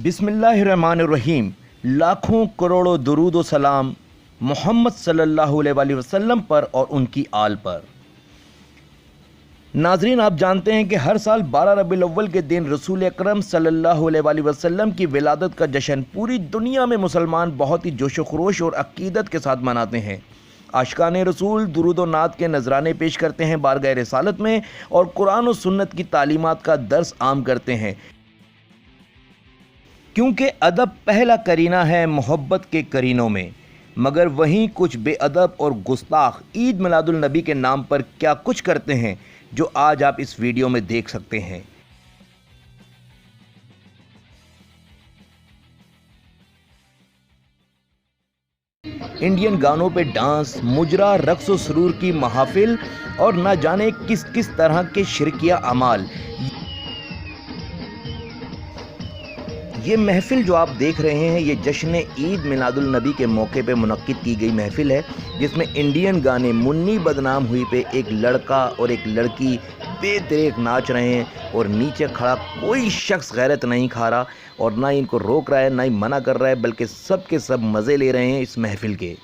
बिस्मिल्लाहिर्रहमानिर्रहीम। लाखों करोड़ों दुरूद व सलाम मोहम्मद सल्लल्लाहु अलैहि वसल्लम पर और उनकी आल पर। नाजरीन, आप जानते हैं कि हर साल 12 रबीउल अव्वल के दिन रसूल अकरम सल्लल्लाहु अलैहि वसल्लम की विलादत का जश्न पूरी दुनिया में मुसलमान बहुत ही जोश व खरोश और अकीदत के साथ मनाते हैं। आशिकान रसूल दुरूद व नात के नजराने पेश करते हैं बारगाह रिसालत में और कुरान और सुन्नत की तालीमात का दर्स आम करते हैं, क्योंकि अदब पहला करीना है मोहब्बत के करीनों में। मगर वहीं कुछ बेअदब और गुस्ताख ईद मिलादुल नबी के नाम पर क्या कुछ करते हैं, जो आज आप इस वीडियो में देख सकते हैं। इंडियन गानों पे डांस, मुजरा, रक्स व सुरूर की महाफिल और न जाने किस किस तरह के शिरकिया अमाल। ये महफिल जो आप देख रहे हैं, ये जश्न ईद मिलादुल नबी के मौके पे मुनक्किद की गई महफिल है, जिसमें इंडियन गाने मुन्नी बदनाम हुई पे एक लड़का और एक लड़की बेतरेक नाच रहे हैं और नीचे खड़ा कोई शख्स गैरत नहीं खा रहा और ना ही इनको रोक रहा है ना ही मना कर रहा है, बल्कि सब के सब मज़े ले रहे हैं इस महफिल के।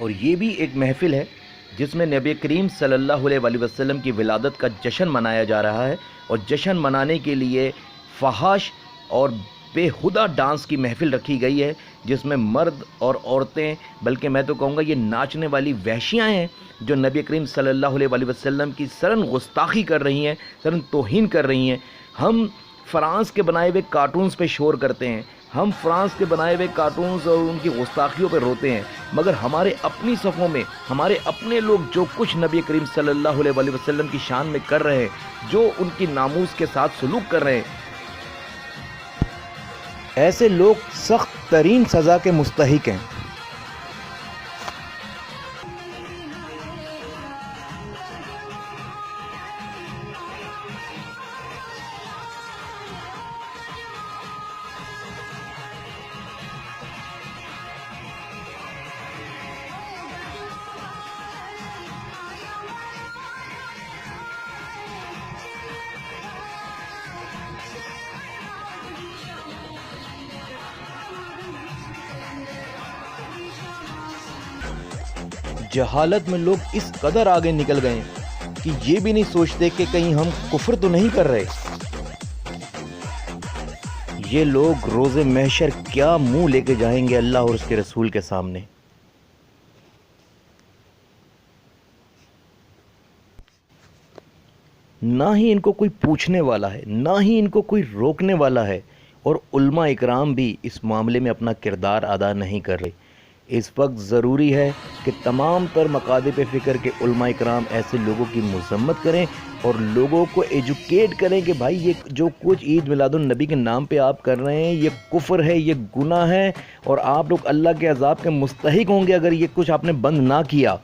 और ये भी एक महफिल है जिसमें नबी करीम सल्लल्लाहु अलैहि वसल्लम की विलादत का जश्न मनाया जा रहा है और जश्न मनाने के लिए फहाश और बेहुदा डांस की महफिल रखी गई है, जिसमें मर्द और औरतें, बल्कि मैं तो कहूँगा ये नाचने वाली वहशियाँ हैं जो नबी करीम सल्लल्लाहु अलैहि वसल्लम की सरन गुस्ताखी कर रही हैं, सरन तौहीन कर रही हैं। हम फ्रांस के बनाए हुए कार्टून्स पे शोर करते हैं, हम फ्रांस के बनाए हुए कार्टून्स और उनकी गुस्ताखियों पर रोते हैं, मगर हमारे अपनी सफ़ों में हमारे अपने लोग जो कुछ नबी करीम सल्लल्लाहु अलैहि वसल्लम की शान में कर रहे हैं, जो उनकी नामूस के साथ सलूक कर रहे हैं, ऐसे लोग सख्त तरीन सज़ा के मुस्तहिक हैं। जहालत में लोग इस कदर आगे निकल गए कि ये भी नहीं सोचते कि कहीं हम कुफ्र तो नहीं कर रहे। ये लोग रोज़े महशर क्या मुंह लेके जाएंगे अल्लाह और उसके रसूल के सामने। ना ही इनको कोई पूछने वाला है, ना ही इनको कोई रोकने वाला है, और उल्मा इकराम भी इस मामले में अपना किरदार अदा नहीं कर रहे। इस वक्त ज़रूरी है कि तमाम तर मकादे पे फ़िक्र के उलमा इकराम ऐसे लोगों की मज़म्मत करें और लोगों को एजुकेट करें कि भाई ये जो कुछ ईद मिलादुन नबी के नाम पे आप कर रहे हैं, ये कुफ्र है, ये गुनाह है और आप लोग अल्लाह के अज़ाब के मुस्तहिक होंगे अगर ये कुछ आपने बंद ना किया।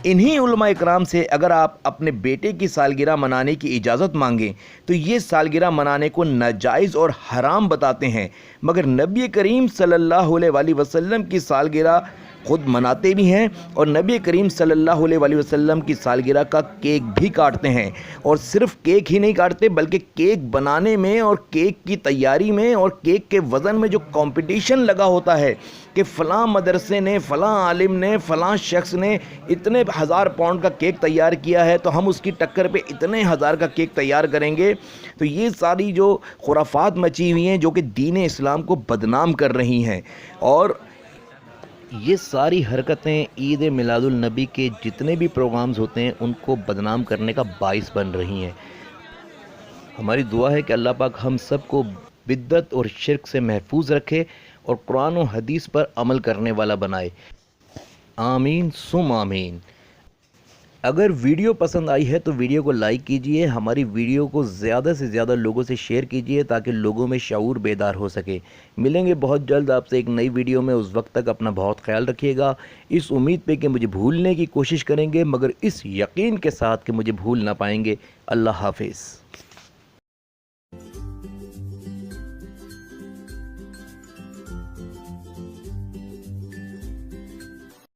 इन्हीं उलमा इकराम से अगर आप अपने बेटे की सालगिरह मनाने की इजाज़त मांगें तो ये सालगिरह मनाने को नाजायज़ और हराम बताते हैं, मगर नबी करीम सल्लल्लाहु अलैहि वसल्लम की सालगिरह खुद मनाते भी हैं और नबी करीम सल्लल्लाहु अलैहि वसल्लम की सालगिरह का केक भी काटते हैं। और सिर्फ केक ही नहीं काटते, बल्कि केक बनाने में और केक की तैयारी में और केक के वज़न में जो कंपटीशन लगा होता है कि फ़लाँ मदरसे ने, फ़लाँ आलिम ने, फ़लाँ शख्स ने इतने 1000 पाउंड का केक तैयार किया है तो हम उसकी टक्कर पे इतने 1000 का केक तैयार करेंगे। तो ये सारी जो खुराफात मची हुई हैं जो कि दीन इस्लाम को बदनाम कर रही हैं, और ये सारी हरकतें ईद मिलादुल नबी के जितने भी प्रोग्राम्स होते हैं उनको बदनाम करने का बाइस बन रही हैं। हमारी दुआ है कि अल्लाह पाक हम सब को बिद्दत और शिर्क से महफूज रखे और कुरान और हदीस पर अमल करने वाला बनाए। आमीन सुम आमीन। اگر ویڈیو پسند آئی ہے تو ویڈیو کو لائک کیجئے، ہماری ویڈیو کو زیادہ سے زیادہ لوگوں سے شیئر کیجئے تاکہ لوگوں میں شعور بیدار ہو سکے۔ ملیں گے بہت جلد آپ سے ایک نئی ویڈیو میں، اس وقت تک اپنا بہت خیال رکھیے گا، اس امید پہ کہ مجھے بھولنے کی کوشش کریں گے مگر اس یقین کے ساتھ کہ مجھے بھول نہ پائیں گے۔ اللہ حافظ۔